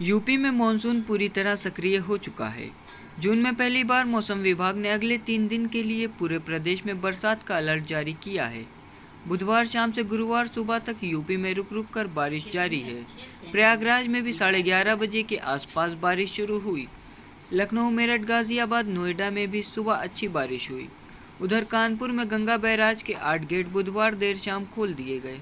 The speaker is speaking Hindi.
यूपी में मानसून पूरी तरह सक्रिय हो चुका है। जून में पहली बार मौसम विभाग ने अगले 3 दिन के लिए पूरे प्रदेश में बरसात का अलर्ट जारी किया है। बुधवार शाम से गुरुवार सुबह तक यूपी में रुक रुक कर बारिश जारी है। प्रयागराज में भी 11:30 बजे के आसपास बारिश शुरू हुई। लखनऊ, मेरठ, गाजियाबाद, नोएडा में भी सुबह अच्छी बारिश हुई। उधर कानपुर में गंगा बैराज के 8 गेट बुधवार देर शाम खोल दिए गए।